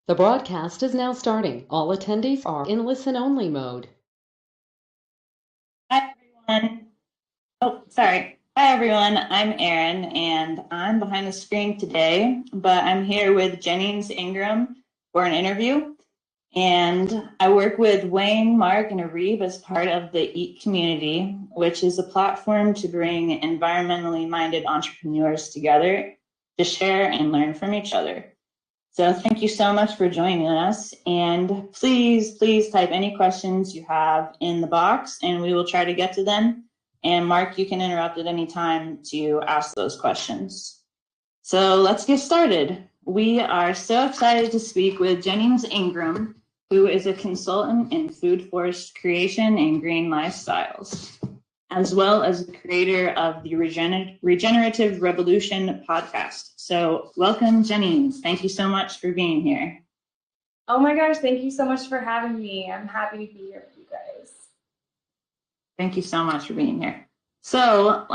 The broadcast is now starting. All attendees are in listen-only mode. Hi, everyone. Oh, sorry. Hi, everyone. I'm Erin, and I'm behind the screen today, but I'm here with Jennings Ingram for an interview. And I work with Wayne, Mark, and Arib as part of the EAT community, which is a platform to bring environmentally minded entrepreneurs together to share and learn from each other. So thank you so much for joining us. And please type any questions you have in the box and we will try to get to them. And Mark, you can interrupt at any time to ask those questions. So let's get started. We are so excited to speak with Jennings Ingram, who is a consultant in food forest creation and green lifestyles, as well as the creator of the Regenerative Revolution podcast. So welcome, Jennings. Thank you so much for being here. Oh my gosh, thank you so much for having me. I'm happy to be here with you guys. Thank you so much for being here. So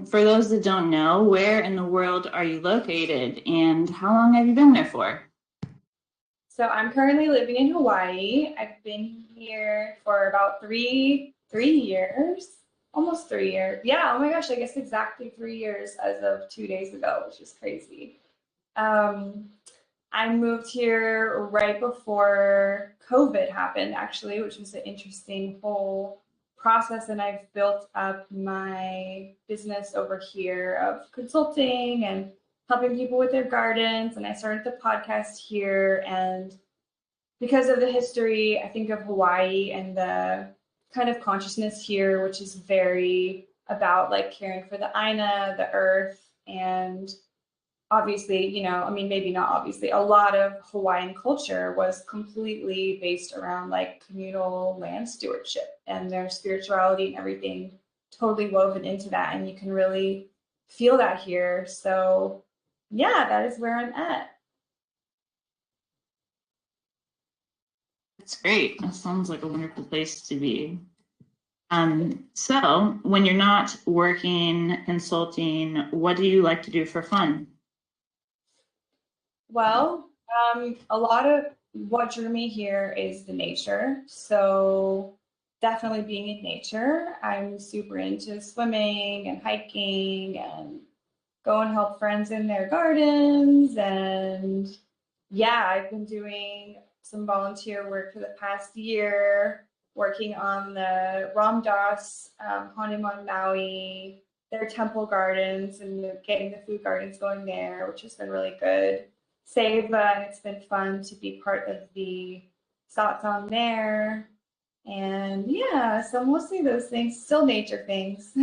for those that don't know, where in the world are you located and how long have you been there for? So I'm currently living in Hawaii. I've been here for about three years, almost 3 years. Yeah, oh my gosh, I guess exactly 3 years as of 2 days ago, which is crazy. I moved here right before COVID happened, actually, which was an interesting whole process. And I've built up my business over here of consulting and helping people with their gardens. And I started the podcast here. And because of the history, I think, of Hawaii and the kind of consciousness here, which is very about like caring for the Aina, the earth, and obviously, maybe not obviously, a lot of Hawaiian culture was completely based around like communal land stewardship and their spirituality and everything totally woven into that. And you can really feel that here. So yeah, that is where I'm at. That's great. That sounds like a wonderful place to be. So when you're not working, consulting, what do you like to do for fun? Well, a lot of what drew me here is the nature. So definitely being in nature. I'm super into swimming and hiking and go and help friends in their gardens. And yeah, I've been doing some volunteer work for the past year, working on the Ram Dass Haunted on Maui, their temple gardens, and getting the food gardens going there, which has been really good. Save, and it's been fun to be part of the satsang there. And yeah, so mostly those things, still nature things.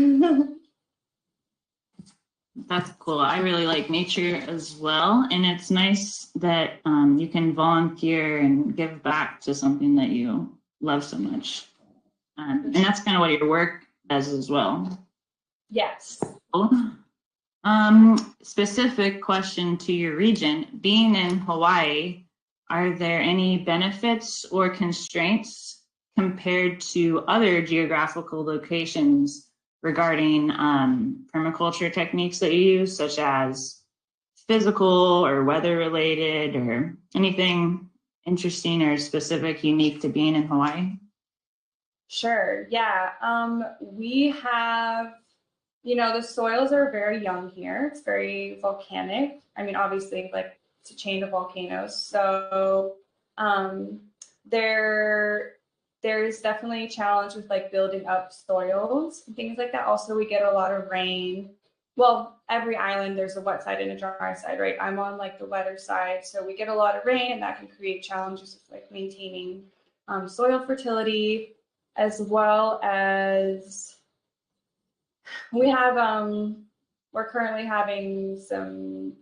That's cool. I really like nature as well. And it's nice that you can volunteer and give back to something that you love so much. And that's kind of what your work does as well. Yes. Specific question to your region. Being in Hawaii, are there any benefits or constraints compared to other geographical locations regarding permaculture techniques that you use, such as physical or weather related, or anything interesting or specific unique to being in Hawaii? Sure. Yeah. We have, the soils are very young here. It's very volcanic. I mean, obviously, like it's a chain of volcanoes. So there's definitely a challenge with like building up soils and things like that. Also, we get a lot of rain. Well, every island, there's a wet side and a dry side, right? I'm on like the wetter side. So we get a lot of rain and that can create challenges with like maintaining soil fertility, as well as we're currently having some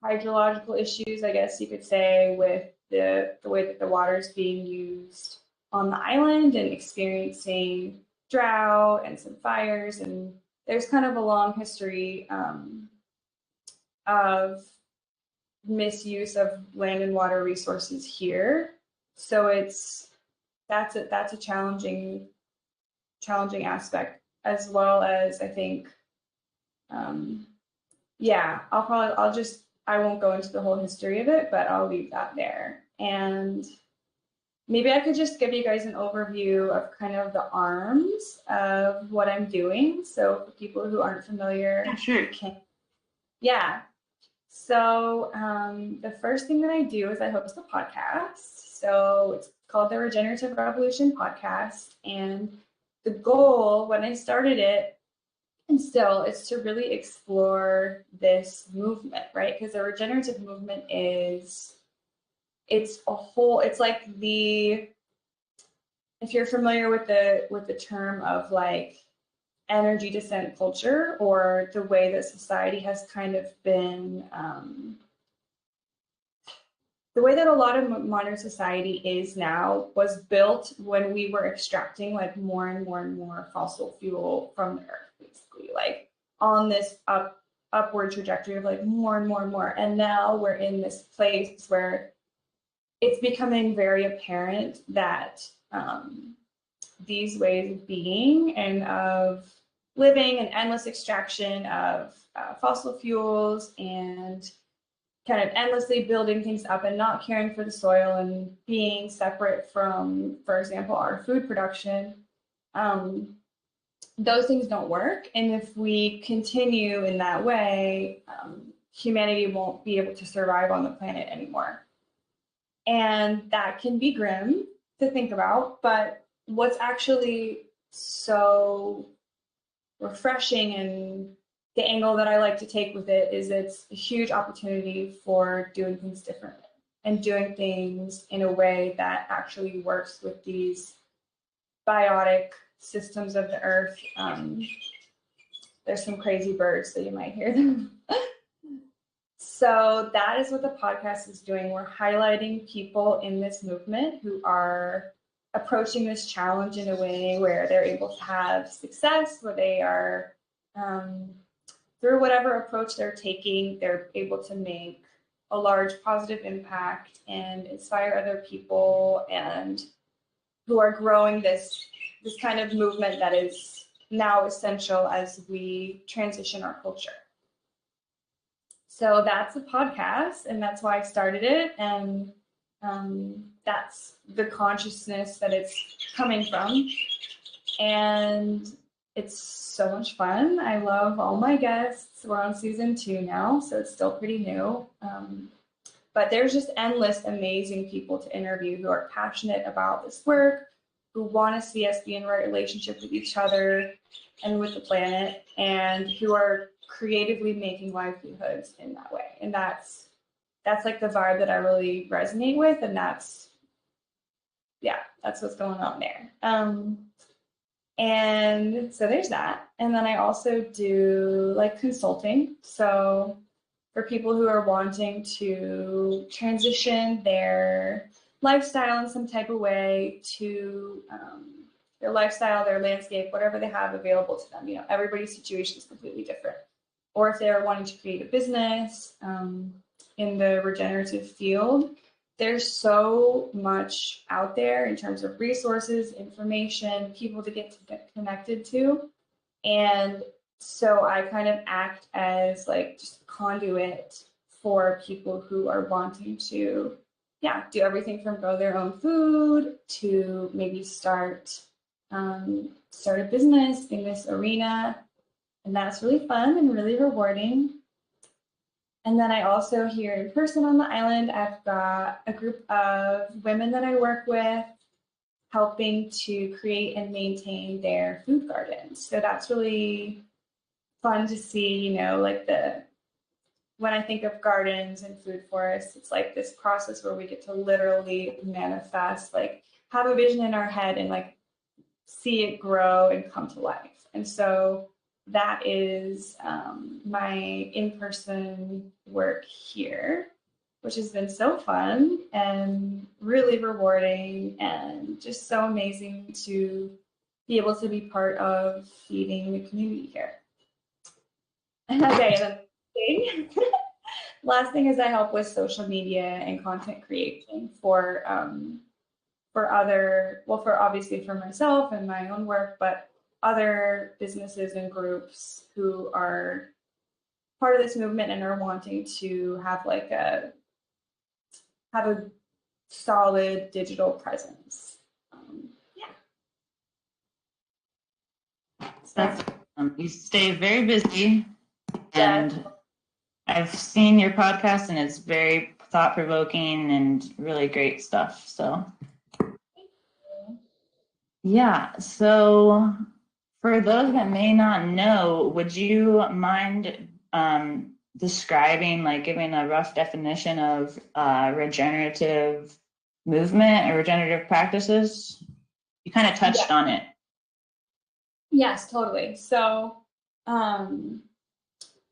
hydrological issues, I guess you could say, with the way that the water is being used on the island and experiencing drought and some fires. And there's kind of a long history of misuse of land and water resources here. So that's a challenging aspect, as well as I think, I won't go into the whole history of it, but I'll leave that there. And maybe I could just give you guys an overview of kind of the arms of what I'm doing. So for people who aren't familiar, Yeah, sure. Yeah. So the first thing that I do is I host a podcast. So it's called the Regenerative Revolution Podcast. And the goal when I started it, and still, is to really explore this movement, right? Because the regenerative movement it's a whole, it's like if you're familiar with the term of like energy descent culture, or the way that society has kind of been the way that a lot of modern society is now was built when we were extracting like more and more and more fossil fuel from the earth, basically, like on this upward trajectory of like more and more and more. And now we're in this place where it's becoming very apparent that these ways of being and of living, and endless extraction of fossil fuels, and kind of endlessly building things up and not caring for the soil and being separate from, for example, our food production, those things don't work. And if we continue in that way, humanity won't be able to survive on the planet anymore. And that can be grim to think about, but what's actually so refreshing, and the angle that I like to take with it, is it's a huge opportunity for doing things differently and doing things in a way that actually works with these biotic systems of the earth. There's some crazy birds, so you might hear them. So that is what the podcast is doing. We're highlighting people in this movement who are approaching this challenge in a way where they're able to have success, where they are, through whatever approach they're taking, they're able to make a large positive impact and inspire other people, and who are growing this kind of movement that is now essential as we transition our culture. So that's a podcast, and that's why I started it, and that's the consciousness that it's coming from. And it's so much fun. I love all my guests. We're on season 2 now, so it's still pretty new. But there's just endless amazing people to interview who are passionate about this work, who want to see us be in right relationship with each other and with the planet, and who are creatively making livelihoods in that way. And that's like the vibe that I really resonate with, and that's what's going on there. And so there's that. And then I also do like consulting. So for people who are wanting to transition their lifestyle in some type of way to their lifestyle, their landscape, whatever they have available to them. You know, everybody's situation is completely different. Or if they're wanting to create a business in the regenerative field, there's so much out there in terms of resources, information, people to get connected to. And so I kind of act as like just a conduit for people who are wanting to, do everything from grow their own food to maybe start a business in this arena. And that's really fun and really rewarding. And then I also, here in person on the island, I've got a group of women that I work with helping to create and maintain their food gardens. So that's really fun to see, you know, like when I think of gardens and food forests, it's like this process where we get to literally manifest, like have a vision in our head and like see it grow and come to life. And so that is my in-person work here, which has been so fun and really rewarding and just so amazing to be able to be part of feeding the community here. Okay, and then last thing is I help with social media and content creation for obviously for myself and my own work, but other businesses and groups who are part of this movement and are wanting to have a solid digital presence. That's you stay very busy, and Yeah. I've seen your podcast, and it's very thought-provoking and really great stuff. So, yeah. So, for those that may not know, would you mind describing, like, giving a rough definition of regenerative movement or regenerative practices? You kind of touched on it. Yes, totally. So,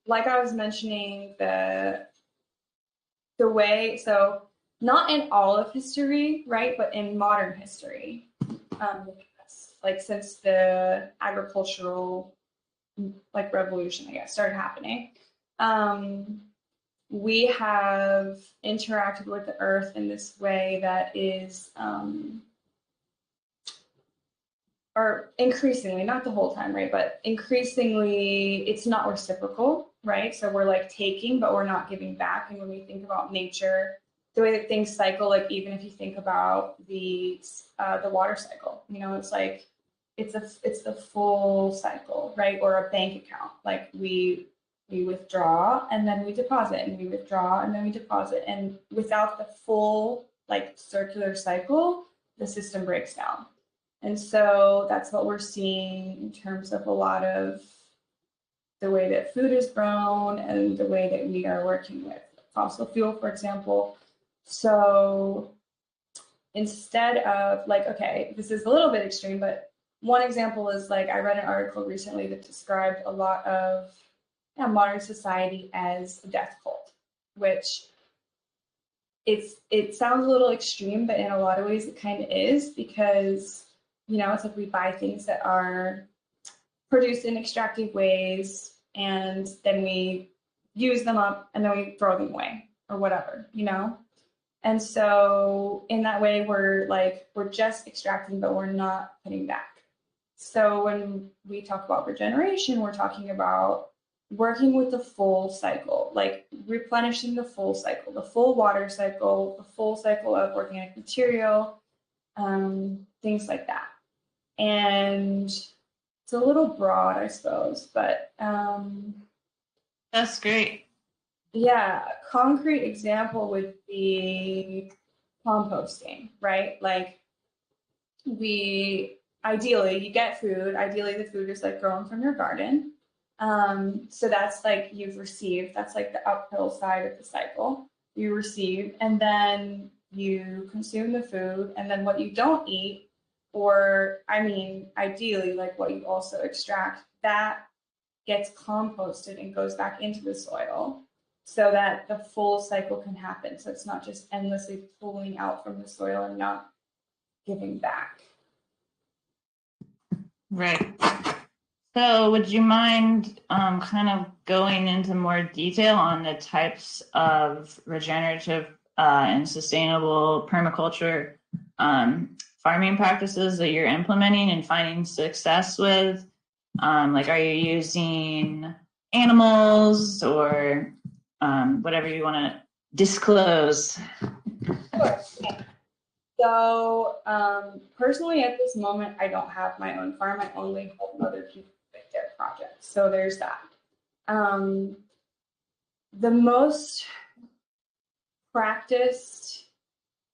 like I was mentioning, the way, so not in all of history, right, but in modern history, like since the agricultural like revolution, I guess, started happening, we have interacted with the earth in this way that is or increasingly, not the whole time, right, but increasingly it's not reciprocal, right? So we're like taking, but we're not giving back. And when we think about nature, the way that things cycle, like even if you think about the water cycle, you know, it's like it's the full cycle, right? Or a bank account, like we withdraw and then we deposit, and we withdraw and then we deposit, and without the full like circular cycle, the system breaks down. And so that's what we're seeing in terms of a lot of the way that food is grown and the way that we are working with fossil fuel, for example. So instead of like, okay, this is a little bit extreme, but one example is like I read an article recently that described a lot of modern society as a death cult, which it sounds a little extreme, but in a lot of ways it kind of is, because it's like we buy things that are produced in extractive ways, and then we use them up and then we throw them away or whatever, And so in that way, we're just extracting, but we're not putting back. So when we talk about regeneration, we're talking about working with the full cycle, like replenishing the full cycle, the full water cycle, the full cycle of organic material, things like that. And it's a little broad, I suppose, but that's great. Yeah, a concrete example would be composting, right? Like ideally you get food, ideally the food is like grown from your garden. So that's like that's like the uphill side of the cycle. You receive, and then you consume the food, and then what you don't eat, or ideally like what you also extract, that gets composted and goes back into the soil so that the full cycle can happen. So it's not just endlessly pulling out from the soil and not giving back. Right. So would you mind kind of going into more detail on the types of regenerative and sustainable permaculture farming practices that you're implementing and finding success with? Like, are you using animals or whatever you want to disclose? Sure. So personally, at this moment, I don't have my own farm. I only help other people with their projects. So there's that. The most practiced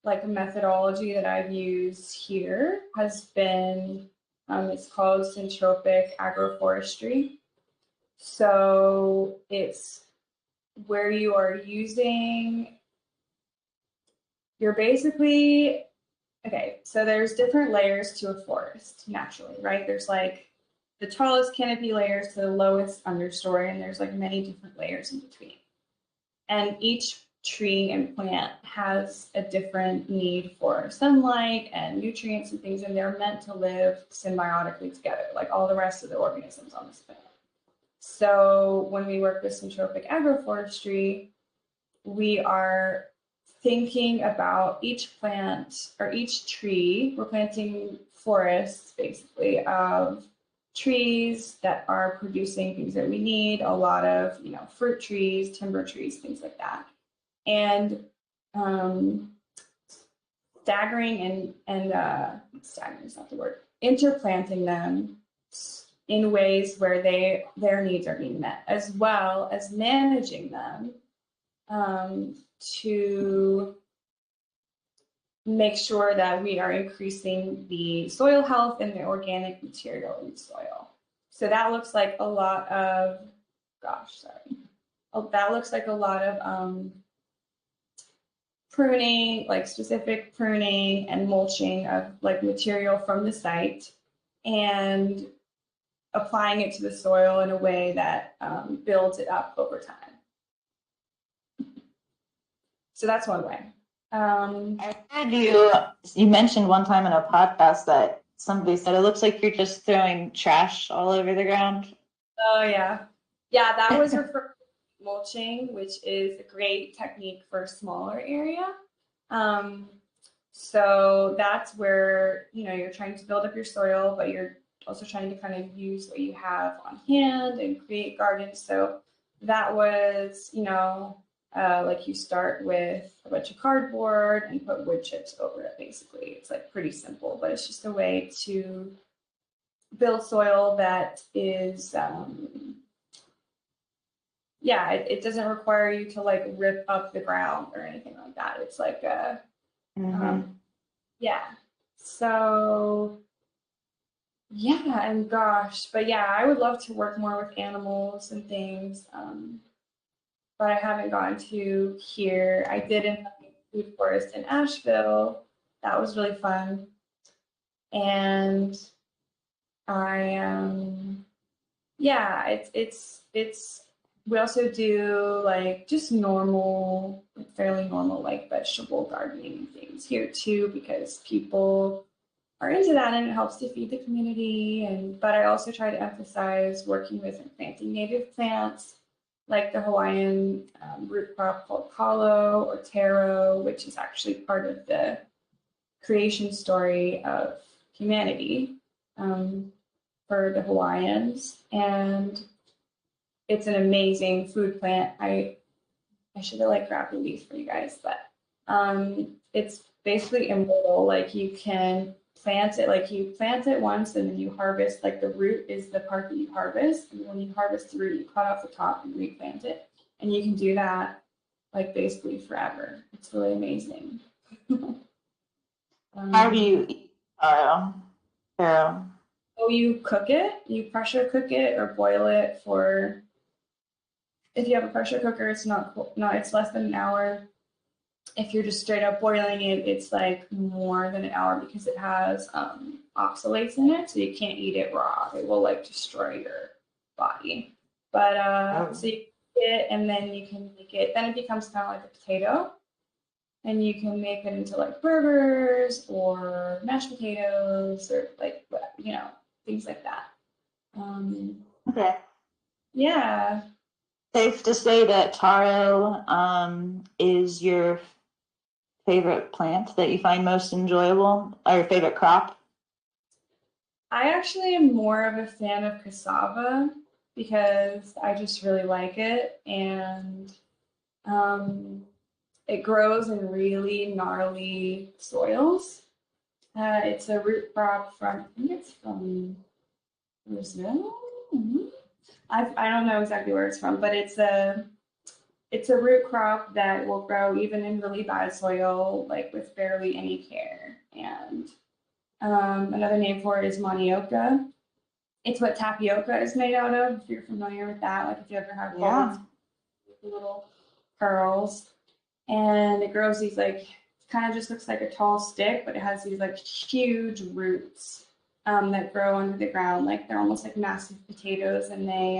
like methodology that I've used here has been, it's called syntropic agroforestry. So it's where you're basically, okay, so there's different layers to a forest naturally, right? There's like the tallest canopy layers to the lowest understory, and there's like many different layers in between. And each tree and plant has a different need for sunlight and nutrients and things, and they're meant to live symbiotically together, like all the rest of the organisms on this planet. So when we work with syntropic agroforestry, we are thinking about each plant or each tree. We're planting forests basically of trees that are producing things that we need, a lot of fruit trees, timber trees, things like that. And staggering staggering is not the word, interplanting them in ways where their needs are being met, as well as managing them to make sure that we are increasing the soil health and the organic material in soil. So that looks like a lot of, that looks like a lot of pruning, like specific pruning and mulching of like material from the site, and applying it to the soil in a way that builds it up over time. So that's one way. I heard you mentioned one time in a podcast that somebody said it looks like you're just throwing trash all over the ground. Oh yeah. Yeah, that was referred to mulching, which is a great technique for a smaller area. So that's where, you're trying to build up your soil, but you're also trying to kind of use what you have on hand and create gardens. So that was, like you start with a bunch of cardboard and put wood chips over it, basically. It's like pretty simple, but it's just a way to build soil that is, it doesn't require you to like rip up the ground or anything like that. It's like So, and gosh, but I would love to work more with animals and things. But I haven't gotten to here. I did in food forest in Asheville. That was really fun. And we also do like just normal, fairly normal, like vegetable gardening things here too, because people are into that and it helps to feed the community. But I also try to emphasize working with and planting native plants, like the Hawaiian root crop called kalo or taro, which is actually part of the creation story of humanity for the Hawaiians. And it's an amazing food plant. I should have like grabbed a leaf for you guys, but it's basically immortal. Like you can plant it once and then you harvest, like the root is the part that you harvest, and when you harvest the root you cut off the top and replant it, and you can do that like basically forever. It's really amazing. How do you eat taro? Oh, you cook it, you pressure cook it or boil it for, if you have a pressure cooker, it's it's less than an hour. If you're just straight up boiling it, it's like more than an hour because it has oxalates in it, so you can't eat it raw. It will like destroy your body. But so you cook it and then you can make it. Then it becomes kind of like a potato, and you can make it into like burgers or mashed potatoes or like things like that. Okay. Yeah. Safe to say that taro is your favorite plant that you find most enjoyable, or your favorite crop? I actually am more of a fan of cassava because I just really like it, and it grows in really gnarly soils. It's a root crop from, I think it's from Brazil. I don't know exactly where it's from, but it's a root crop that will grow even in really bad soil, like with barely any care. And another name for it is manioca. It's what tapioca is made out of, if you're familiar with that. Like if you ever had little pearls. And it grows these like, kind of just looks like a tall stick, but it has these like huge roots that grow under the ground. Like they're almost like massive potatoes, and they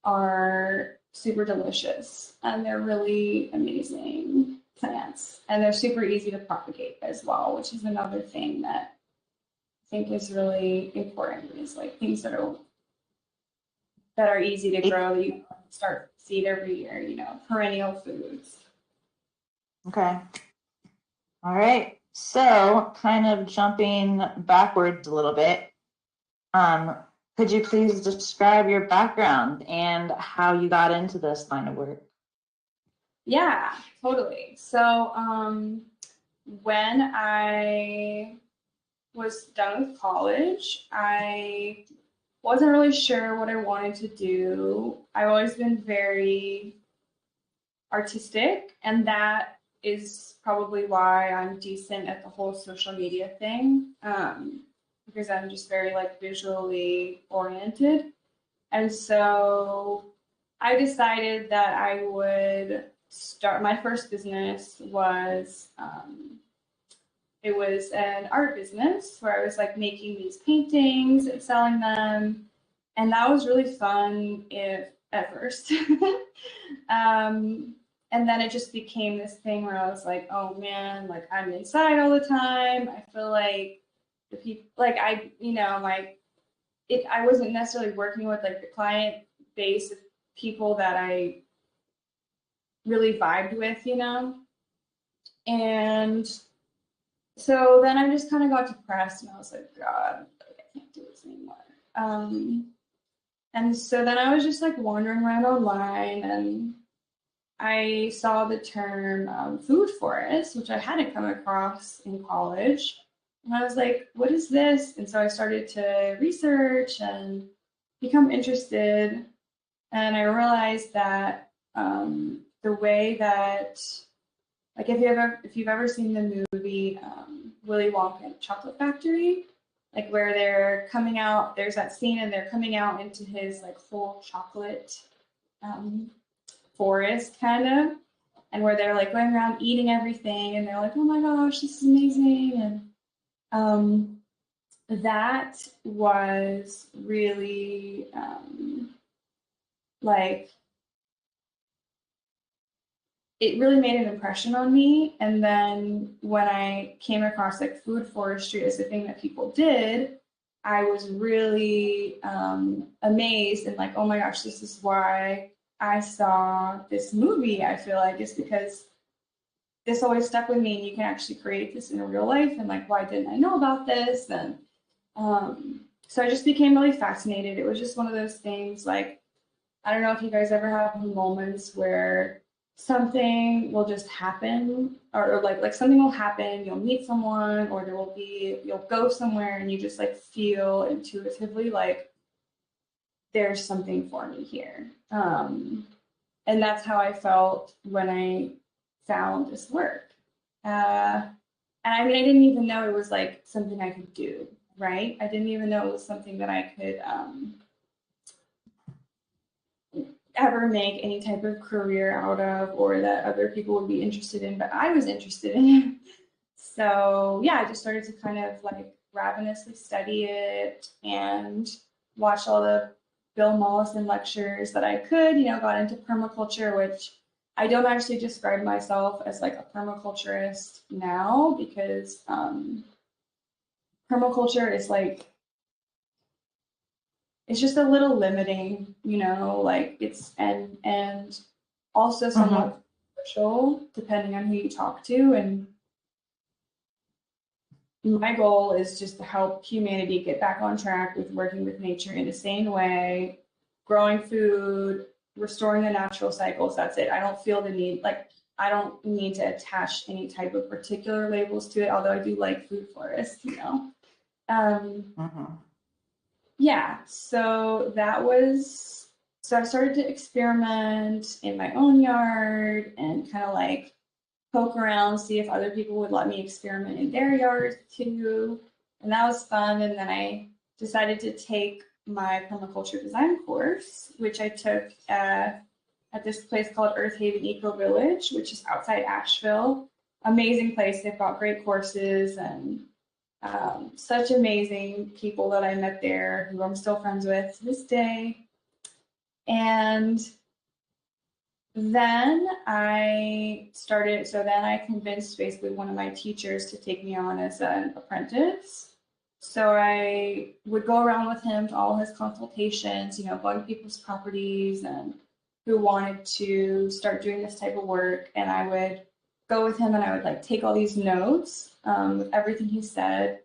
are super delicious, and they're really amazing plants, and they're super easy to propagate as well, which is another thing that I think is really important, is like things that are easy to grow, that you start seed every year, perennial foods. Okay. All right. So kind of jumping backwards a little bit, could you please describe your background and how you got into this line of work? Yeah, totally. So when I was done with college, I wasn't really sure what I wanted to do. I've always been very artistic, and that is probably why I'm decent at the whole social media thing, because I'm just very like visually oriented. And so I decided that I would start. My first business was it was an art business where I was like making these paintings and selling them, and that was really fun if at first. And then it just became this thing where I was like, oh man, like I'm inside all the time. I feel like the people, like I, you know, my I wasn't necessarily working with like the client base of people that I really vibed with, you know? And so then I just kind of got depressed and I was like, God, like, I can't do this anymore. And so then I was just like wandering around online and I saw the term food forest, which I hadn't come across in college. And I was like, what is this? And so I started to research and become interested. And I realized that the way that, like, if you've ever seen the movie Willy Wonka and the Chocolate Factory, like where they're coming out, there's that scene and they're coming out into his like whole chocolate forest kind of, and where they're like going around eating everything, and they're like, oh my gosh, this is amazing, and that was really like it really made an impression on me. And then when I came across like food forestry as a thing that people did, I was really amazed and like, oh my gosh, this is why I saw this movie. I feel like it's because this always stuck with me, and you can actually create this in real life. And like, why didn't I know about this? And so I just became really fascinated. It was just one of those things. Like, I don't know if you guys ever have moments where something will just happen, or like something will happen. You'll meet someone, or you'll go somewhere, and you just like feel intuitively like there's something for me here. And that's how I felt when I found this work. And I mean, I didn't even know it was like something I could do, right? I didn't even know it was something that I could ever make any type of career out of, or that other people would be interested in, but I was interested in it. So yeah, I just started to kind of like ravenously study it and watch all the Bill Mollison lectures that I could, you know, got into permaculture, which I don't actually describe myself as like a permaculturist now, because permaculture is like, it's just a little limiting, you know, like it's, and also somewhat controversial depending on who you talk to. And my goal is just to help humanity get back on track with working with nature in a sane way, growing food, restoring the natural cycles. That's it. I don't feel the need, like, I don't need to attach any type of particular labels to it, although I do like food forest, you know. Yeah, so so I started to experiment in my own yard and kind of like poke around, see if other people would let me experiment in their yards too. And that was fun. And then I decided to take my permaculture design course, which I took at this place called Earth Haven Eco Village, which is outside Asheville. Amazing place. They've got great courses and such amazing people that I met there who I'm still friends with to this day. And then I convinced basically one of my teachers to take me on as an apprentice. So I would go around with him to all his consultations, you know, going to people's properties and who wanted to start doing this type of work. And I would go with him and I would like take all these notes with everything he said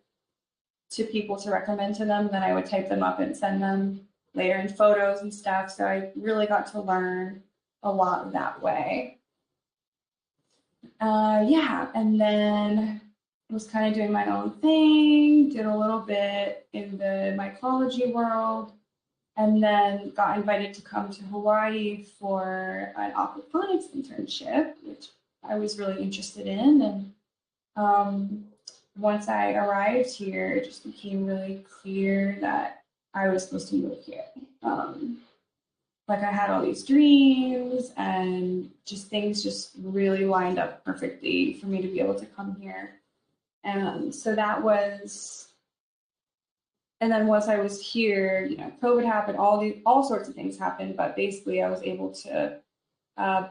to people to recommend to them. Then I would type them up and send them later in photos and stuff. So I really got to learn a lot that way. Yeah, and then was kind of doing my own thing, did a little bit in the mycology world, and then got invited to come to Hawaii for an aquaponics internship, which I was really interested in. And once I arrived here, it just became really clear that I was supposed to move here. Like I had all these dreams and just things just really lined up perfectly for me to be able to come here. And so that was, and then once I was here, COVID happened, all sorts of things happened, but basically I was able to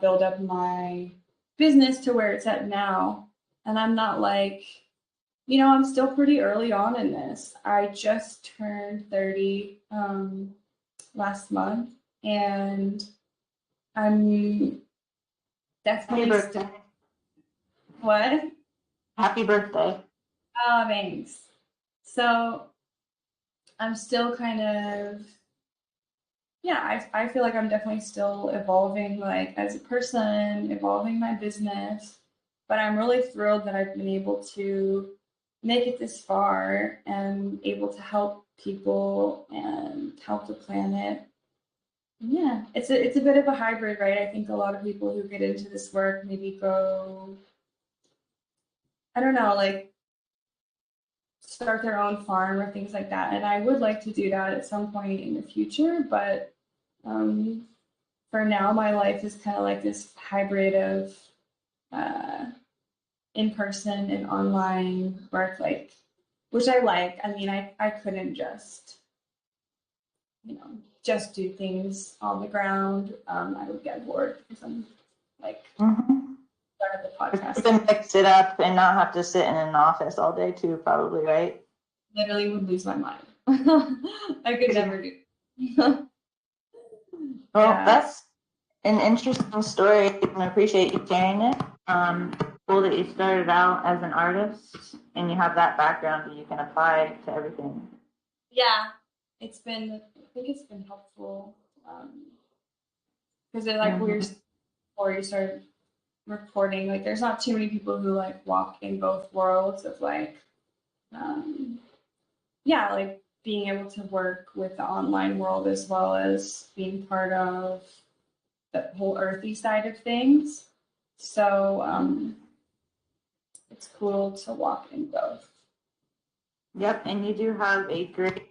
build up my business to where it's at now. And I'm not like, I'm still pretty early on in this. I just turned 30 last month, and I'm Happy definitely birthday. still. What? Happy birthday. Oh, thanks. So I'm still kind of, yeah, I feel like I'm definitely still evolving, like as a person, evolving my business. But I'm really thrilled that I've been able to make it this far and able to help people and help the planet. Yeah, it's a bit of a hybrid, right? I think a lot of people who get into this work maybe go, I don't know, like start their own farm or things like that. And I would like to do that at some point in the future, but um, for now, my life is kind of like this hybrid of uh, in person and online work, like which I like. I mean, I couldn't you know, just do things on the ground. I would get bored because I'm like start of the You podcast. can mix it up and not have to sit in an office all day too, probably, right? Literally would lose my mind. I could never do. Well, Yeah. that's an interesting story. I appreciate you sharing it. Cool that you started out as an artist and you have that background that you can apply to everything. Yeah, I think it's been helpful because like before you started recording, like there's not too many people who like walk in both worlds of like, um, yeah, like being able to work with the online world as well as being part of the whole earthy side of things. So it's cool to walk in both. Yep, and you do have a great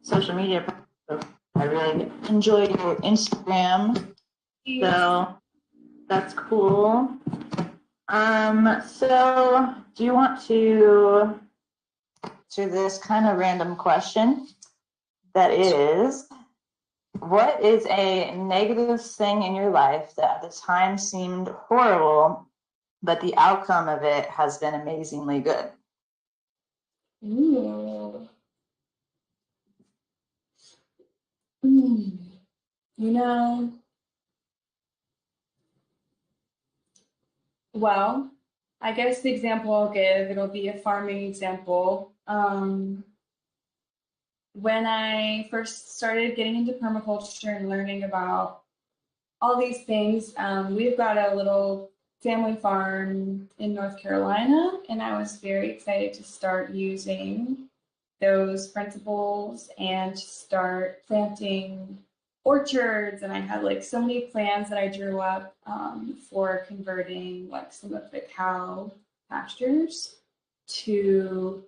social media. I really enjoyed your Instagram, so that's cool. So do you want to answer this kind of random question that is, what is a negative thing in your life that at the time seemed horrible, but the outcome of it has been amazingly good? Ooh. You know, well, I guess the example I'll give, it'll be a farming example. When I first started getting into permaculture and learning about all these things, we've got a little family farm in North Carolina, and I was very excited to start using those principles and to start planting orchards. And I had like so many plans that I drew up for converting like some of the cow pastures to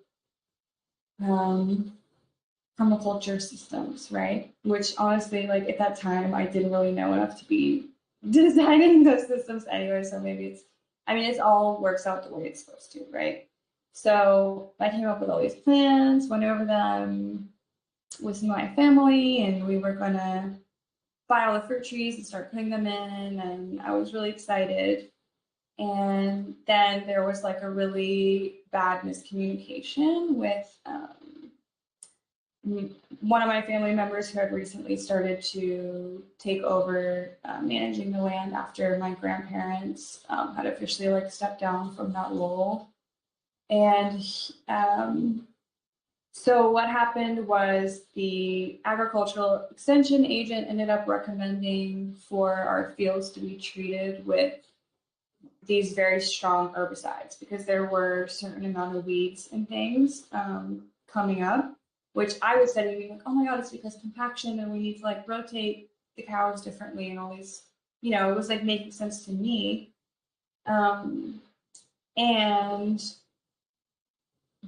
permaculture systems, right? Which honestly, like at that time, I didn't really know enough to be designing those systems anyway. So maybe it's all works out the way it's supposed to, right? So I came up with all these plans, went over them with my family, and we were gonna buy all the fruit trees and start putting them in. And I was really excited. And then there was like a really bad miscommunication with one of my family members who had recently started to take over managing the land after my grandparents had officially like stepped down from that role. And so what happened was the agricultural extension agent ended up recommending for our fields to be treated with these very strong herbicides because there were a certain amount of weeds and things coming up, which I was studying, like, oh my God, it's because compaction and we need to like rotate the cows differently and all these, you know, it was like making sense to me.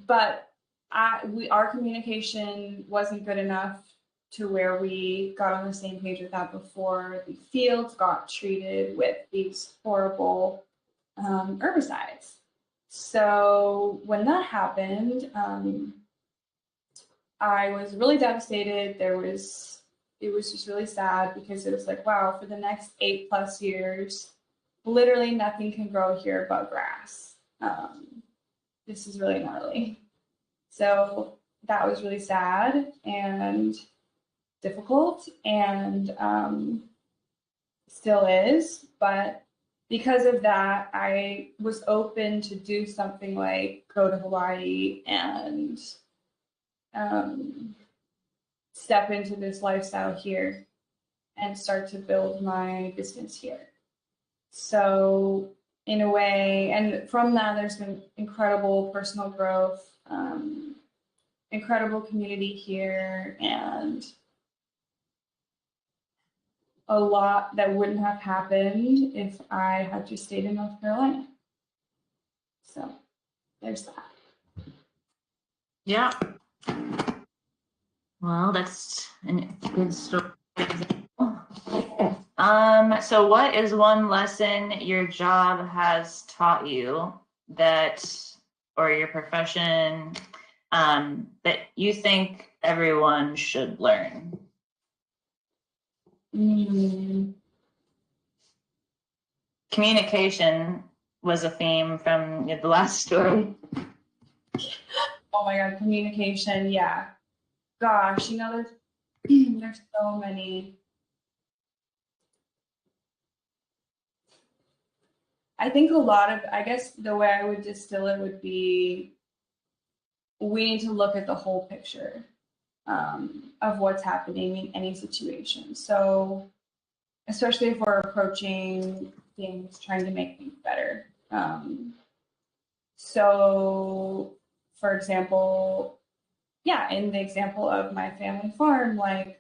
But our communication wasn't good enough to where we got on the same page with that before the fields got treated with these horrible herbicides. So when that happened, I was really devastated. It was just really sad because it was like, wow, for the next 8+ years, literally nothing can grow here but grass. This is really gnarly. So that was really sad and difficult and still is. But because of that, I was open to do something like go to Hawaii and step into this lifestyle here and start to build my business here. So in a way, and from that, there's been incredible personal growth, incredible community here, and a lot that wouldn't have happened if I had just stayed in North Carolina. So there's that. Yeah. Well, that's a good story. So what is one lesson your job has taught you or your profession, that you think everyone should learn? Communication was a theme from the last story. Oh my God, communication, yeah. Gosh, you know, there's so many. I think I guess the way I would distill it would be, we need to look at the whole picture of what's happening in any situation. So, especially if we're approaching things, trying to make things better. So, for example, in the example of my family farm, like,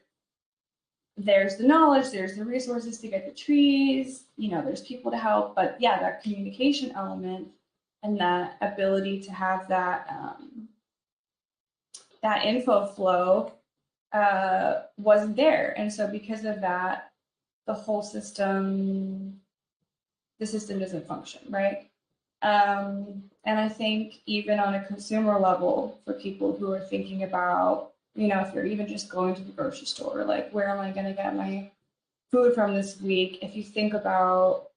there's the knowledge, there's the resources to get the trees, there's people to help, but that communication element and that ability to have that that info flow wasn't there. And so because of that, the system doesn't function, right? And I think even on a consumer level, for people who are thinking about, if you're even just going to the grocery store, like, where am I going to get my food from this week? If you think about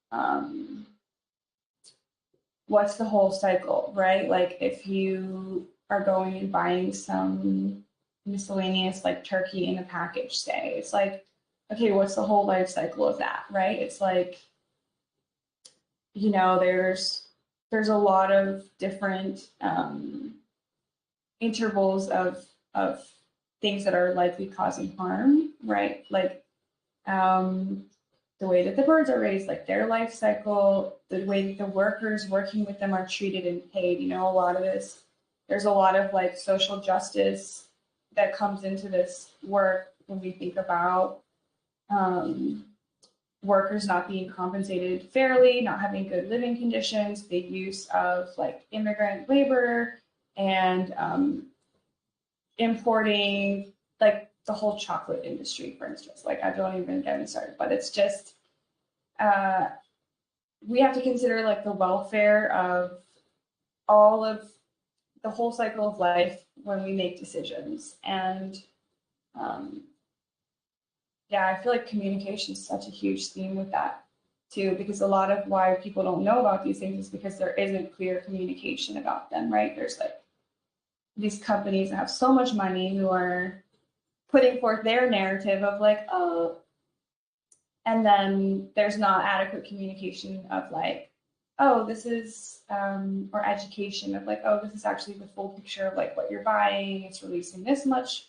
what's the whole cycle, right? Like, if you are going and buying some miscellaneous, like, turkey in a package, say, it's like, okay, what's the whole life cycle of that, right? It's like, there's a lot of different intervals of things that are likely causing harm, right? Like, the way that the birds are raised, like their life cycle, the way that the workers working with them are treated and paid. A lot of this, there's a lot of like social justice that comes into this work when we think about workers not being compensated fairly, not having good living conditions, the use of like immigrant labor, and importing, like, the whole chocolate industry, for instance. Like, I don't even get me started, but it's just, we have to consider like the welfare of all of the whole cycle of life when we make decisions. And I feel like communication is such a huge theme with that too, because a lot of why people don't know about these things is because there isn't clear communication about them, right? There's like these companies that have so much money who are putting forth their narrative of like, oh, and then there's not adequate communication of like, oh, this is, or education of like, oh, this is actually the full picture of like what you're buying. It's releasing this much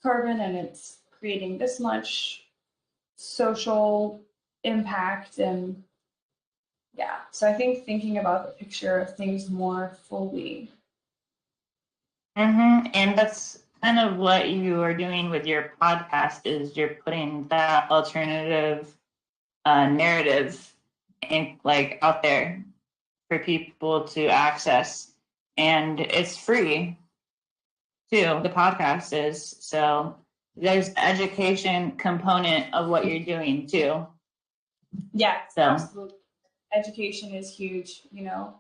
carbon and it's creating this much social impact. And yeah, so I think thinking about the picture of things more fully. And that's kind of what you are doing with your podcast, is you're putting that alternative narrative like out there for people to access, and it's free too. The podcast is, so there's the education component of what you're doing too. Yeah, So absolutely. Education is huge. You know,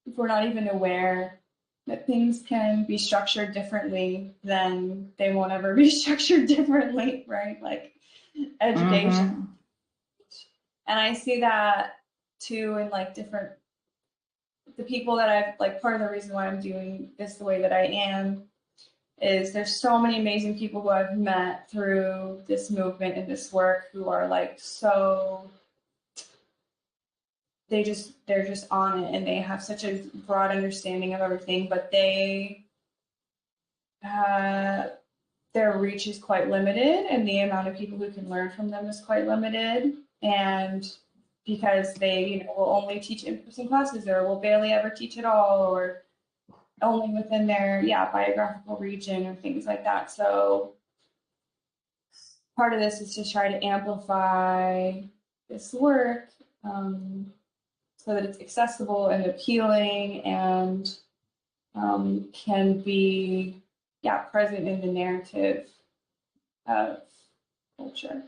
if we're not even aware that things can be structured differently, then they won't ever be structured differently, right? Like education. And I see that too in like different, the people that I've, like, part of the reason why I'm doing this the way that I am is there's so many amazing people who I've met through this movement and this work who are like so, they're just on it, and they have such a broad understanding of everything, but their reach is quite limited, and the amount of people who can learn from them is quite limited. And because they, you know, will only teach in-person classes, or will barely ever teach at all, or only within their biographical region, or things like that. So part of this is to try to amplify this work, so that it's accessible and appealing, and can be present in the narrative of culture.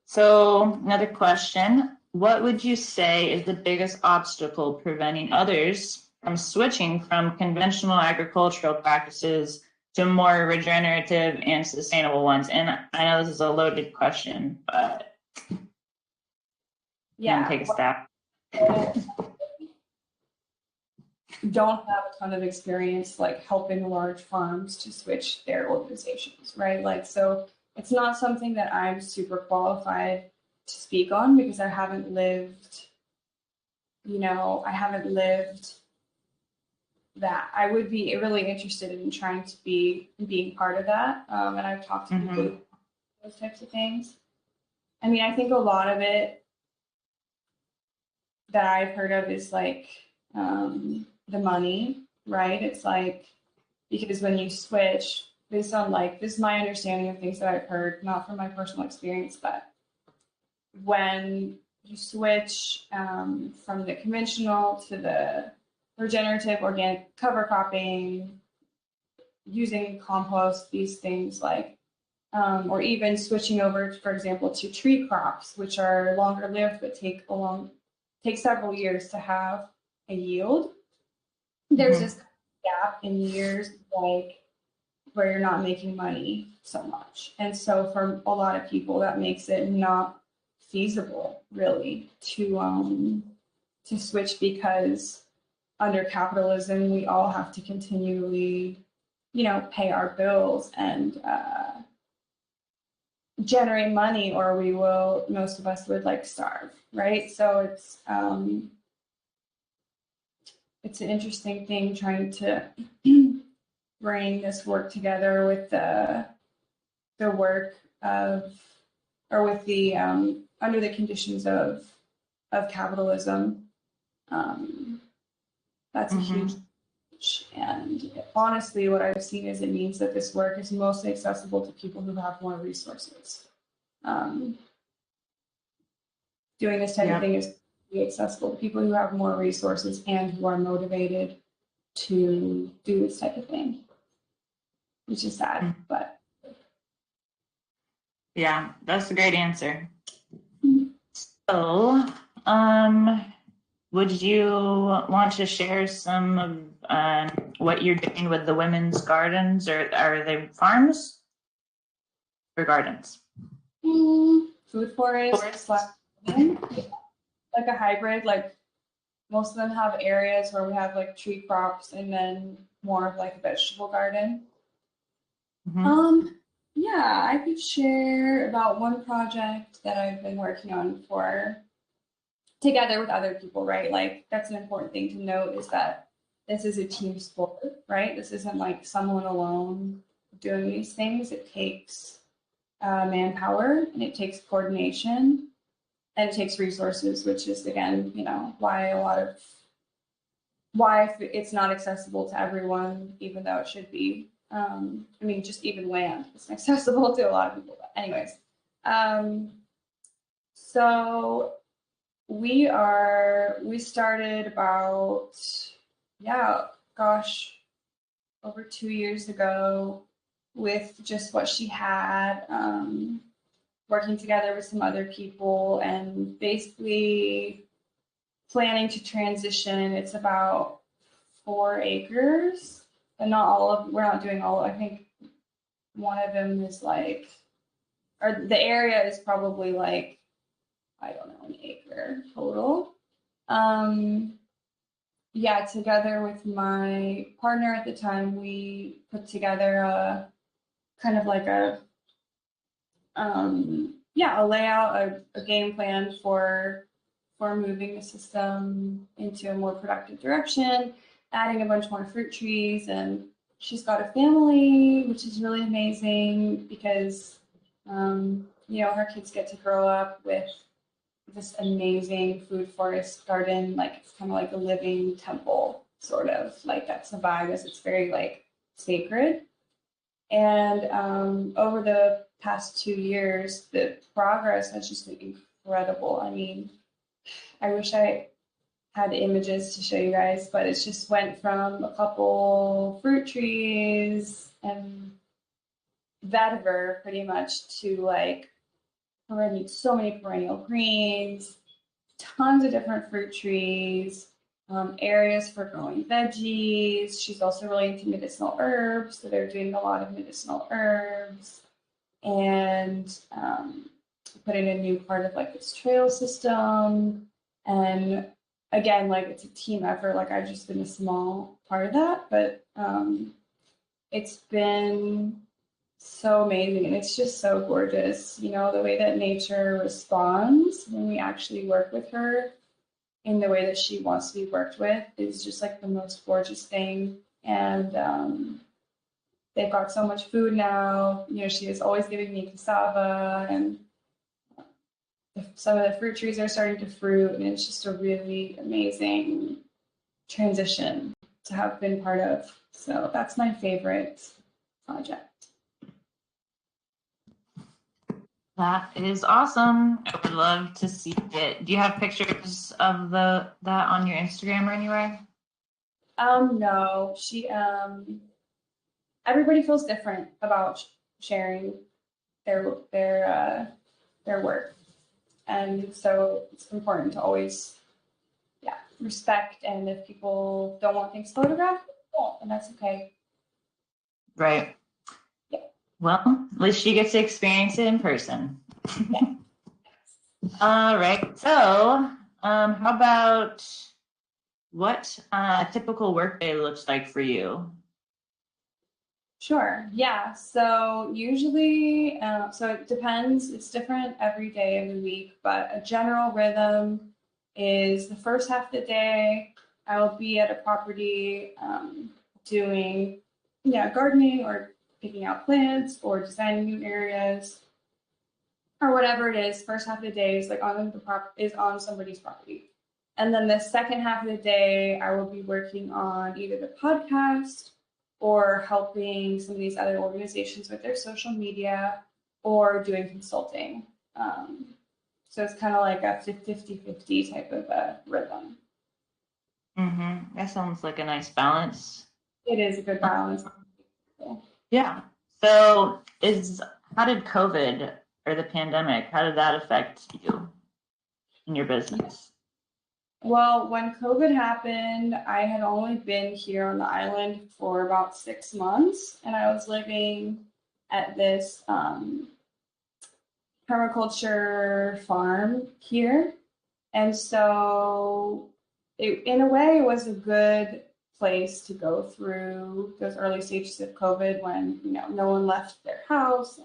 So another question: what would you say is the biggest obstacle preventing others from switching from conventional agricultural practices to more regenerative and sustainable ones? And I know this is a loaded question, but take a stab. Don't have a ton of experience like helping large farms to switch their organizations, right? Like, so it's not something that I'm super qualified to speak on, because I haven't lived that. I would be really interested in trying to being part of that. And I've talked to people about those types of things. I mean, I think a lot of it that I've heard of is like the money, right? It's like, because when you switch, based on, like, this is my understanding of things that I've heard, not from my personal experience, but when you switch from the conventional to the regenerative organic cover cropping, using compost, these things like, or even switching over, for example, to tree crops, which are longer lived but take several years to have a yield. There's this gap in years, like, where you're not making money so much. And so for a lot of people, that makes it not feasible really to switch, because under capitalism, we all have to continually, pay our bills and generate money, or most of us would like starve, right? So it's an interesting thing trying to bring this work together with the work of, or with the under the conditions of capitalism. That's a huge, and honestly, what I've seen is it means that this work is mostly accessible to people who have more resources. Doing this type of thing is accessible to people who have more resources and who are motivated to do this type of thing, which is sad, but. Yeah, that's a great answer. So, would you want to share some of what you're doing with the women's gardens, or are they farms or gardens? Food forest, like a hybrid. Like, most of them have areas where we have like tree crops, and then more of like a vegetable garden. Yeah, I could share about one project that I've been working on together with other people, right? Like, that's an important thing to note, is that this is a team sport, right? This isn't like someone alone doing these things. It takes manpower, and it takes coordination. and it takes resources, which is, again, why it's not accessible to everyone, even though it should be. I mean, just even land isn't accessible to a lot of people. But anyways, so we started about, over 2 years ago with just what she had, working together with some other people and basically planning to transition. It's about 4 acres, but not all of, we're not doing all, I think one of them is like, or the area is probably like, I don't know, an acre total. Together with my partner at the time, we put together a kind of like a layout, a game plan for moving the system into a more productive direction, adding a bunch more fruit trees, and she's got a family, which is really amazing because her kids get to grow up with this amazing food forest garden. Like, it's kind of like a living temple, sort of. Like, that's the vibe, is it's very like sacred. And over the past 2 years, the progress has just been incredible. I mean, I wish I had images to show you guys, but it just went from a couple fruit trees and vetiver pretty much to like so many perennial greens, tons of different fruit trees, areas for growing veggies. She's also really into medicinal herbs, so they're doing a lot of medicinal herbs, and put in a new part of like this trail system. And again, like, it's a team effort. Like, I've just been a small part of that, but it's been so amazing, and it's just so gorgeous. The way that nature responds when we actually work with her in the way that she wants to be worked with is just like the most gorgeous thing. And they've got so much food now. She is always giving me cassava, and some of the fruit trees are starting to fruit, and it's just a really amazing transition to have been part of. So that's my favorite project. That is awesome. I would love to see it. Do you have pictures of that on your Instagram or anywhere? No. Everybody feels different about sharing their work, and so it's important to always, respect. And if people don't want things photographed, and that's okay. Right. Yeah. Well, at least she gets to experience it in person. Yeah. All right. So, how about what a typical workday looks like for you? Sure. Yeah. So usually, so it depends. It's different every day of the week, but a general rhythm is the first half of the day, I will be at a property doing, gardening or picking out plants or designing new areas or whatever it is. First half of the day is like is on somebody's property. And then the second half of the day, I will be working on either the podcast or helping some of these other organizations with their social media or doing consulting. So it's kind of like a 50-50 type of a rhythm. Mm-hmm. That sounds like a nice balance. It is a good balance. Yeah. So how did COVID or the pandemic, how did that affect you in your business? Well, when COVID happened, I had only been here on the island for about 6 months, and I was living at this permaculture farm here. And so in a way, it was a good place to go through those early stages of COVID when, no one left their house.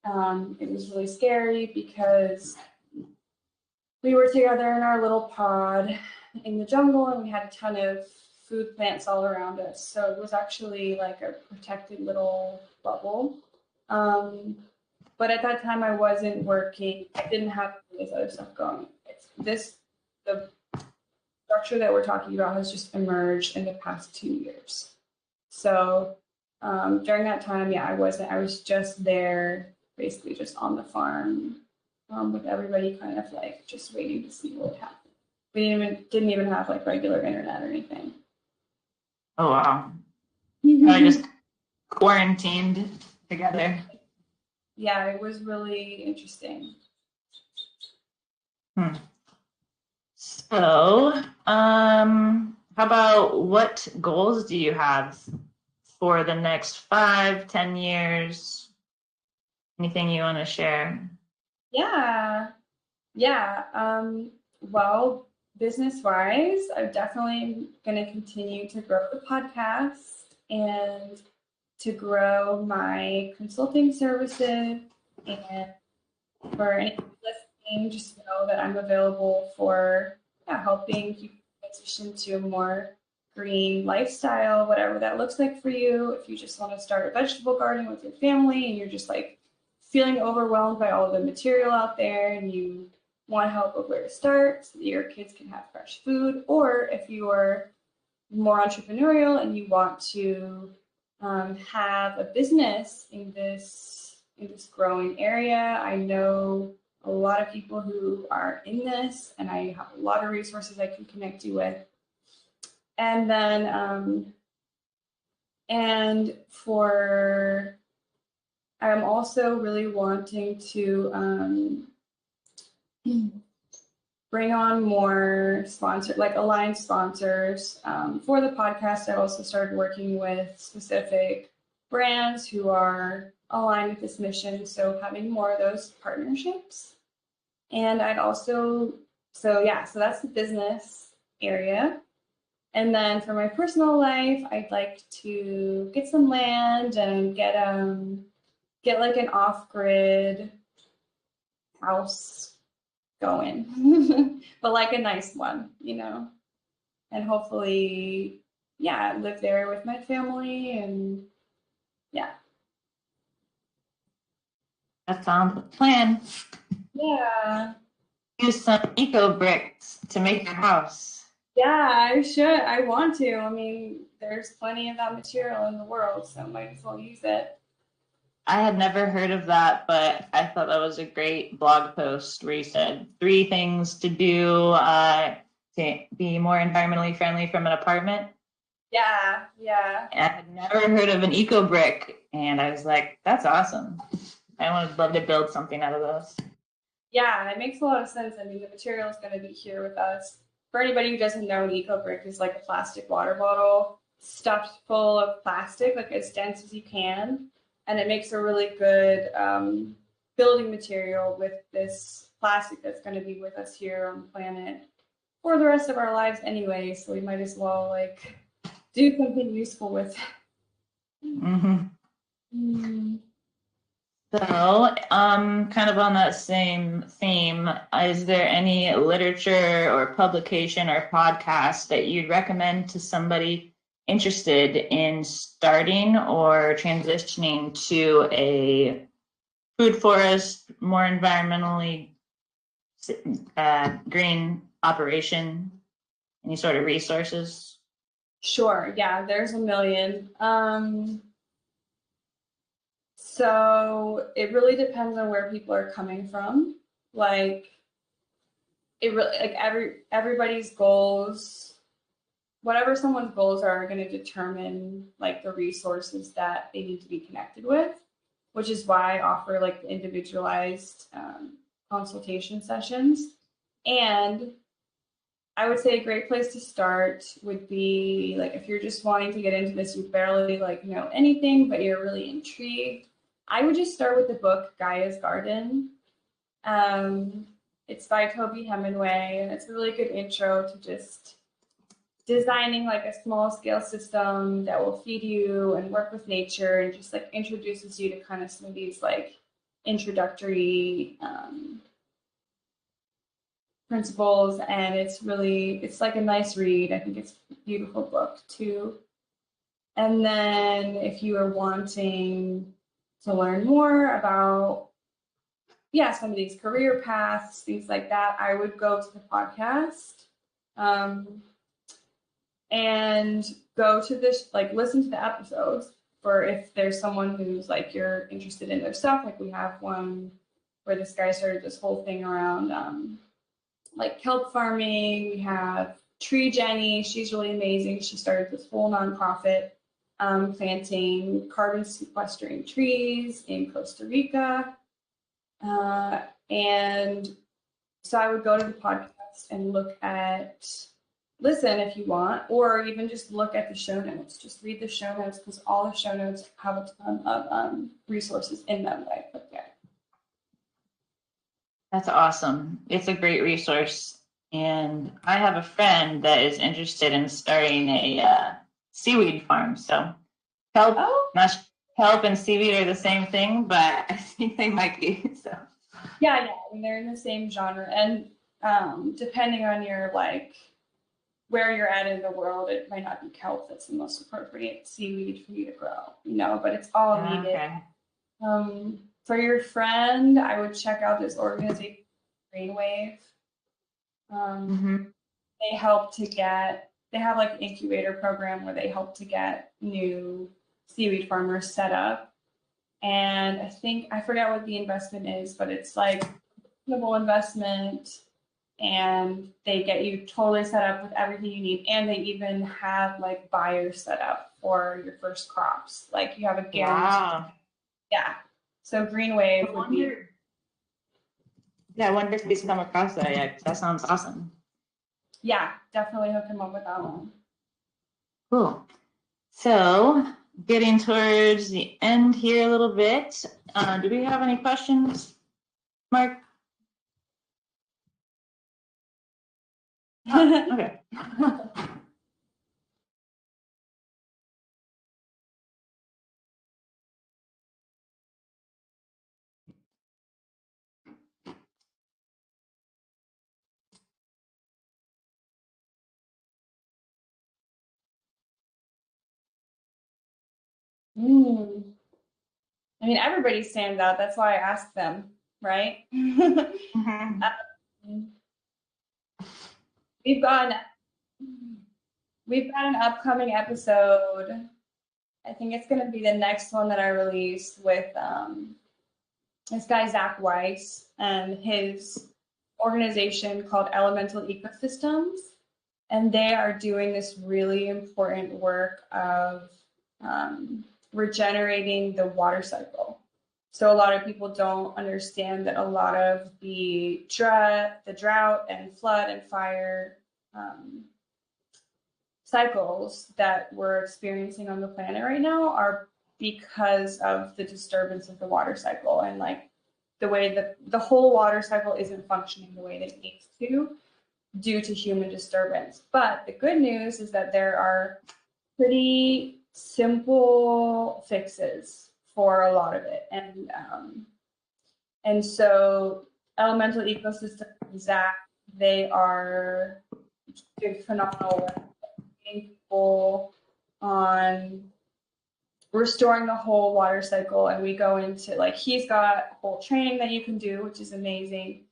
And it was really scary because we were together in our little pod in the jungle, and we had a ton of food plants all around us. So it was actually like a protected little bubble. But at that time I wasn't working. I didn't have this other stuff going. The structure that we're talking about has just emerged in the past 2 years. So during that time, I was just there, basically just on the farm with everybody kind of like just waiting to see what would happen. We didn't even have like regular internet or anything. Oh, wow. I just quarantined together. Yeah, it was really interesting. So, how about what goals do you have for the next 5, 10 years? Anything you want to share? Yeah. Well, business-wise, I'm definitely going to continue to grow the podcast and to grow my consulting services. And for anyone listening, just know that I'm available for helping you transition to a more green lifestyle, whatever that looks like for you. If you just want to start a vegetable garden with your family and you're just like feeling overwhelmed by all of the material out there and you want help with where to start so that your kids can have fresh food, or if you are more entrepreneurial and you want to have a business in this growing area. I know a lot of people who are in this, and I have a lot of resources I can connect you with. And then, I'm also really wanting to bring on more aligned sponsors for the podcast. I also started working with specific brands who are aligned with this mission. So having more of those partnerships. And so that's the business area. And then for my personal life, I'd like to get some land and get like an off-grid house going, but like a nice one, and hopefully, live there with my family and That sounds like a plan. Yeah. Use some eco bricks to make your house. Yeah, I should. I want to. I mean, there's plenty of that material in the world, so might as well use it. I had never heard of that, but I thought that was a great blog post where you said 3 things to do to be more environmentally friendly from an apartment. Yeah. And I had never heard of an eco brick, and I was like, that's awesome. I would love to build something out of those. Yeah, it makes a lot of sense. I mean, the material is going to be here with us. For anybody who doesn't know, an eco brick is like a plastic water bottle stuffed full of plastic, like as dense as you can. And it makes a really good building material with this plastic that's going to be with us here on the planet for the rest of our lives anyway. So we might as well like do something useful with it. Mm-hmm. So, kind of on that same theme, is there any literature or publication or podcast that you'd recommend to somebody interested in starting or transitioning to a food forest, more environmentally green operation? Any sort of resources? Sure. Yeah, there's a million. So it really depends on where people are coming from. Like everybody's goals, whatever someone's goals are going to determine like the resources that they need to be connected with, which is why I offer like the individualized consultation sessions. And I would say a great place to start would be like if you're just wanting to get into this, you barely like know anything, but you're really intrigued. I would just start with the book Gaia's Garden. It's by Toby Hemingway, and it's a really good intro to just designing like a small scale system that will feed you and work with nature and just like introduces you to kind of some of these like introductory principles. And it's like a nice read. I think it's a beautiful book too. And then if you are wanting to learn more about yeah, somebody's career paths, things like that, I would go to the podcast and go to this, like listen to the episodes for if there's someone who's like you're interested in their stuff. Like we have one where this guy started this whole thing around like kelp farming. We have Tree Jenny. She's really amazing. She started this whole nonprofit planting carbon sequestering trees in Costa Rica. And so I would go to the podcast and listen if you want, or even just look at the show notes. Just read the show notes because all the show notes have a ton of resources in them that I put there. That's awesome. It's a great resource. And I have a friend that is interested in starting a seaweed farm. So kelp, not sure kelp and seaweed are the same thing, but I think they might be. So yeah, I mean, they're in the same genre. And depending on your like where you're at in the world, it might not be kelp that's the most appropriate seaweed for you to grow, but it's all needed. Okay. For your friend, I would check out this organization, Greenwave. They have like an incubator program where they help to get new seaweed farmers set up. And I forget what the investment is, but it's like a reasonable investment, and they get you totally set up with everything you need. And they even have like buyers set up for your first crops. Like you have a guarantee. Wow. Yeah. So Greenwave would be. Yeah, I wonder if he's come across that yet. That sounds awesome. Yeah, definitely hook him up with that one. Cool. So getting towards the end here a little bit. Do we have any questions, Mark? Okay. I mean, everybody stands out. That's why I asked them, right? We've got an upcoming episode. I think it's going to be the next one that I release with this guy, Zach Weiss, and his organization called Elemental Ecosystems. And they are doing this really important work of regenerating the water cycle. So a lot of people don't understand that a lot of the drought and flood and fire cycles that we're experiencing on the planet right now are because of the disturbance of the water cycle, and like the way that the whole water cycle isn't functioning the way that it needs to due to human disturbance. But the good news is that there are pretty simple fixes for a lot of it. And so Elemental Ecosystems, Zach, they are doing phenomenal work people on restoring the whole water cycle. And we go into like, he's got whole training that you can do, which is amazing.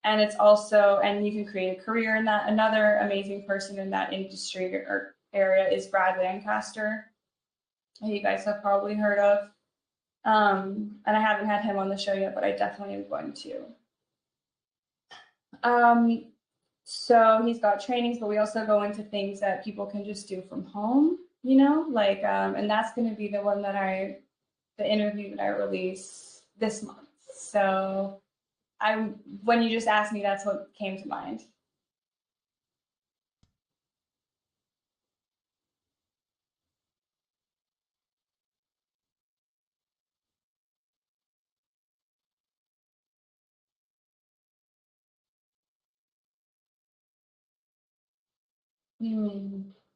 And it's also, and you can create a career in that. Another amazing person in that industry or area is Brad Lancaster, who you guys have probably heard of. And I haven't had him on the show yet, but I definitely am going to. So he's got trainings, but we also go into things that people can just do from home, like, and that's going to be the one that the interview that I release this month. So when you just asked me, that's what came to mind.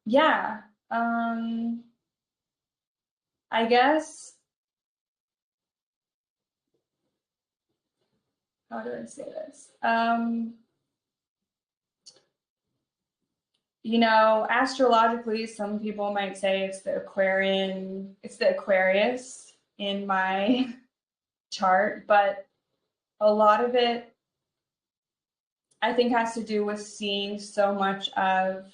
Yeah. I guess, how do I say this? Astrologically, some people might say it's the Aquarius in my chart, but a lot of it, I think, has to do with seeing so much of,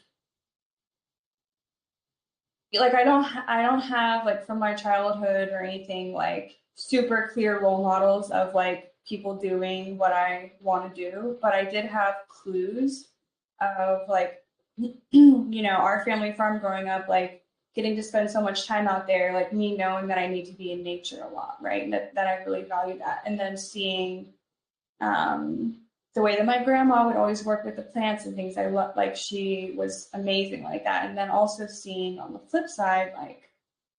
like, I don't have, like, from my childhood or anything, like, super clear role models of, like, people doing what I want to do, but I did have clues of, like, you know, our family farm growing up, like, getting to spend so much time out there, like, me knowing that I need to be in nature a lot, right? And that I really value that. And then seeing the way that my grandma would always work with the plants and things. I love, like, she was amazing like that. And then also seeing on the flip side, like,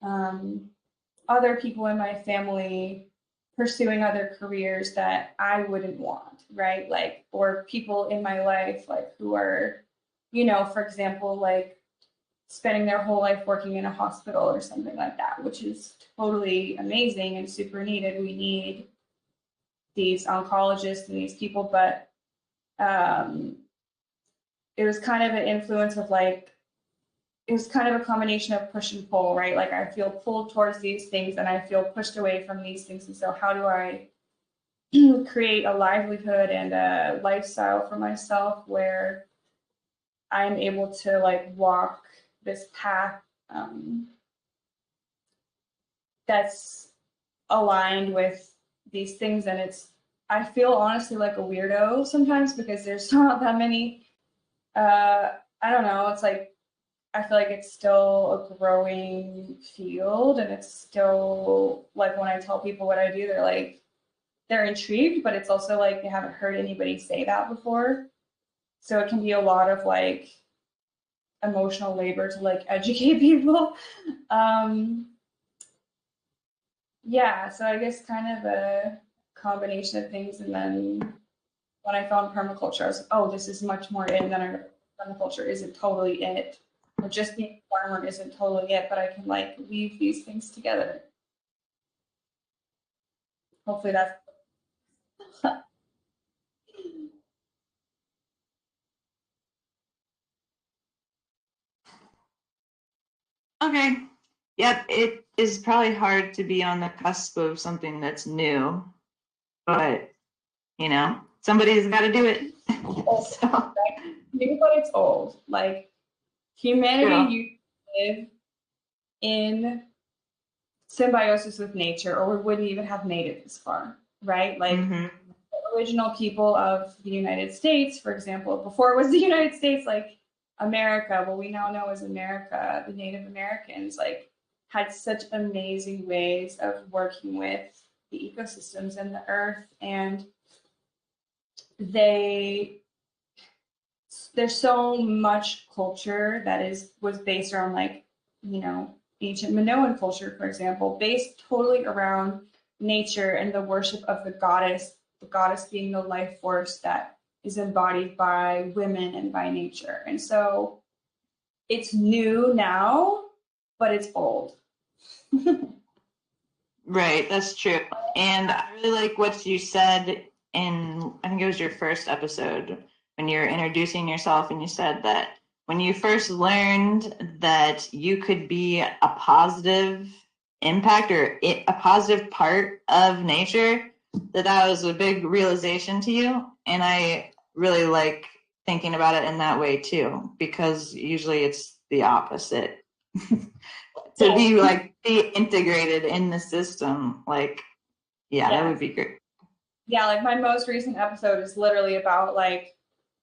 um, other people in my family pursuing other careers that I wouldn't want, right? Like, or people in my life, like, who are, you know, for example, like, spending their whole life working in a hospital or something like that, which is totally amazing and super needed. We need these oncologists and these people, but it was kind of an influence of, like, it was kind of a combination of push and pull, right? Like, I feel pulled towards these things and I feel pushed away from these things. And so how do I create a livelihood and a lifestyle for myself where I'm able to, like, walk this path that's aligned with these things? And I feel honestly like a weirdo sometimes because there's not that many, I don't know, it's like, I feel like it's still a growing field, and it's still, like, when I tell people what I do, they're like, they're intrigued, but it's also like they haven't heard anybody say that before. So it can be a lot of, like, emotional labor to, like, educate people. Um, yeah, so I guess kind of a combination of things. And then when I found permaculture, I was like, oh, this is much more it. And then I realized permaculture isn't totally it. Or just being a farmer isn't totally it, but I can, like, weave these things together. Hopefully that's Okay. Yep, it is probably hard to be on the cusp of something that's new, but somebody's got to do it. old, So, right? Maybe, but it's old. Like, humanity used to live in symbiosis with nature, or we wouldn't even have made it this far, right? Like, mhm. the original people of the United States, for example, before it was the United States, like America, what we now know as America, the Native Americans, like, had such amazing ways of working with the ecosystems and the earth. And they there's so much culture that was based around, like, you know, ancient Minoan culture, for example, based totally around nature and the worship of the goddess being the life force that is embodied by women and by nature. And so it's new now, but it's old. Right, that's true. And I really like what you said in, I think it was your first episode, when you were introducing yourself, and you said that when you first learned that you could be a positive impact or a positive part of nature, that was a big realization to you. And I really like thinking about it in that way too, because usually it's the opposite. To be, like, be integrated in the system, like, yeah, that would be great. Yeah, like, my most recent episode is literally about, like,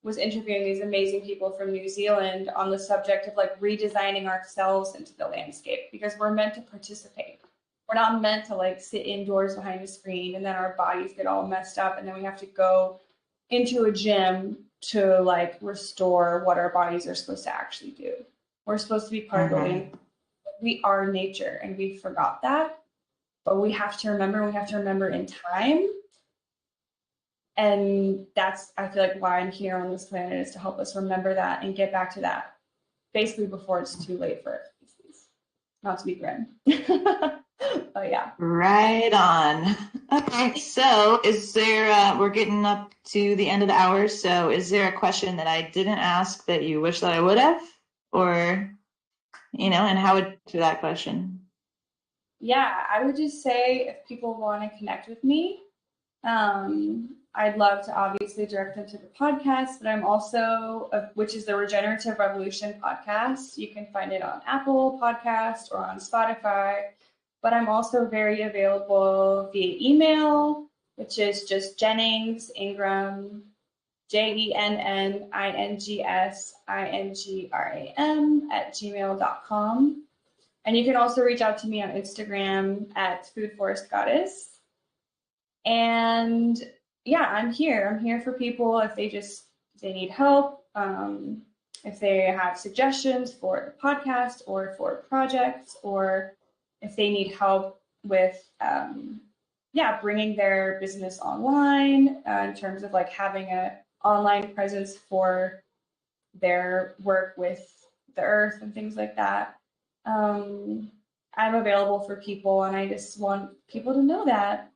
was interviewing these amazing people from New Zealand on the subject of, like, redesigning ourselves into the landscape, because we're meant to participate. We're not meant to, like, sit indoors behind a screen and then our bodies get all messed up and then we have to go into a gym to, like, restore what our bodies are supposed to actually do. We're supposed to be part of the landscape. We are nature, and we forgot that. But we have to remember in time. And that's, I feel like, why I'm here on this planet, is to help us remember that and get back to that basically before it's too late for our species. Not to be grim. But yeah. Right on. Okay, so is there, we're getting up to the end of the hour, so is there a question that I didn't ask that you wish that I would have? Or, and how would to that question? Yeah, I would just say, if people want to connect with me, I'd love to obviously direct them to the podcast, but I'm also, which is the Regenerative Revolution podcast. You can find it on Apple Podcast or on Spotify, but I'm also very available via email, which is just Jennings, Ingram, JENNINGSINGRAM @gmail.com. And you can also reach out to me on Instagram at Food Forest Goddess. And yeah, I'm here. I'm here for people if they need help, if they have suggestions for the podcast or for projects, or if they need help with, bringing their business online in terms of like having a online presence for their work with the earth and things like that. I'm available for people, and I just want people to know that.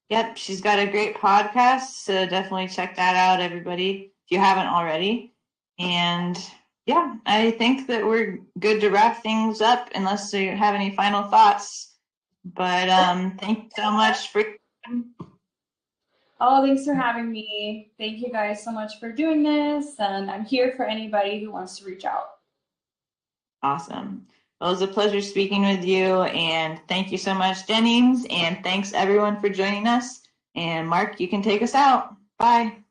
Yep, she's got a great podcast, so definitely check that out, everybody, if you haven't already. And yeah, I think that we're good to wrap things up unless you have any final thoughts. But thank you so much for. Oh, thanks for having me. Thank you guys so much for doing this, and I'm here for anybody who wants to reach out. Awesome. Well, it was a pleasure speaking with you, and thank you so much, Jennings, and thanks everyone for joining us. And Mark, you can take us out. Bye.